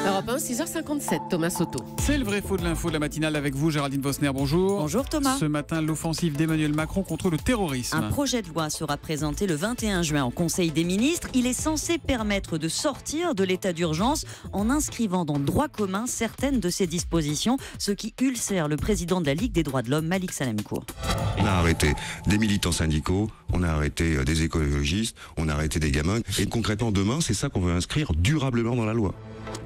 Europe 1, 6h57, Thomas Soto. C'est le vrai faux de l'info de la matinale avec vous, Géraldine Vosner, bonjour. Bonjour Thomas. Ce matin, l'offensive d'Emmanuel Macron contre le terrorisme. Un projet de loi sera présenté le 21 juin au Conseil des ministres. Il est censé permettre de sortir de l'état d'urgence en inscrivant dans le droit commun certaines de ses dispositions, ce qui ulcère le président de la Ligue des droits de l'homme, Malik Salamkour. On a arrêté des militants syndicaux, on a arrêté des écologistes, on a arrêté des gamins. Et concrètement, demain, c'est ça qu'on veut inscrire durablement dans la loi.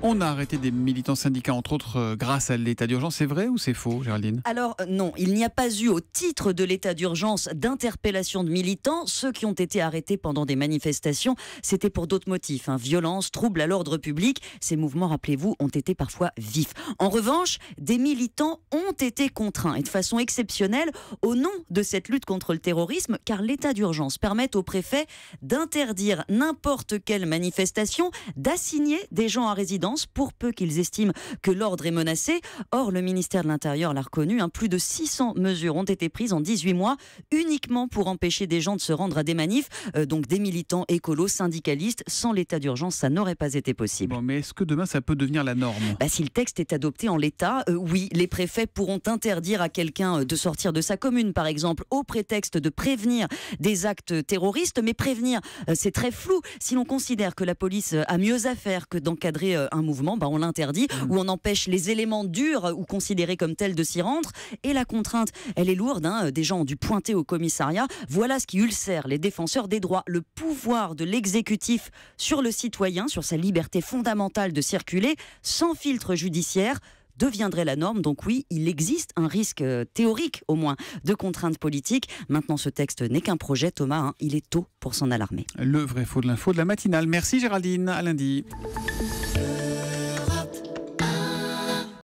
On a arrêté des militants syndicats, entre autres, grâce à l'état d'urgence. C'est vrai ou c'est faux, Géraldine ? Alors non, il n'y a pas eu au titre de l'état d'urgence d'interpellation de militants. Ceux qui ont été arrêtés pendant des manifestations, c'était pour d'autres motifs. Violence, troubles à l'ordre public. Ces mouvements, rappelez-vous, ont été parfois vifs. En revanche, des militants ont été contraints, et de façon exceptionnelle, au nom de cette lutte contre le terrorisme, car l'état d'urgence permet au préfet d'interdire n'importe quelle manifestation, d'assigner des gens à résidence pour peu qu'ils estiment que l'ordre est menacé. Or, le ministère de l'Intérieur l'a reconnu, plus de 600 mesures ont été prises en 18 mois uniquement pour empêcher des gens de se rendre à des manifs, donc des militants écolos, syndicalistes. Sans l'état d'urgence, ça n'aurait pas été possible. Bon, mais est-ce que demain ça peut devenir la norme ? Si le texte est adopté en l'état, oui, les préfets pourront interdire à quelqu'un de sortir de sa commune, par exemple, au prétexte de prévenir des actes terroristes. Mais prévenir, c'est très flou. Si l'on considère que la police a mieux à faire que d'encadrer un mouvement, on l'interdit, ou on empêche les éléments durs ou considérés comme tels de s'y rendre. Et la contrainte, elle est lourde. Des gens ont dû pointer au commissariat. Voilà ce qui ulcère les défenseurs des droits. Le pouvoir de l'exécutif sur le citoyen, sur sa liberté fondamentale de circuler, sans filtre judiciaire, deviendrait la norme. Donc oui, il existe un risque théorique, au moins, de contraintes politiques. Maintenant, ce texte n'est qu'un projet, Thomas. Il est tôt pour s'en alarmer. Le vrai faux de l'info de la matinale. Merci Géraldine, à lundi.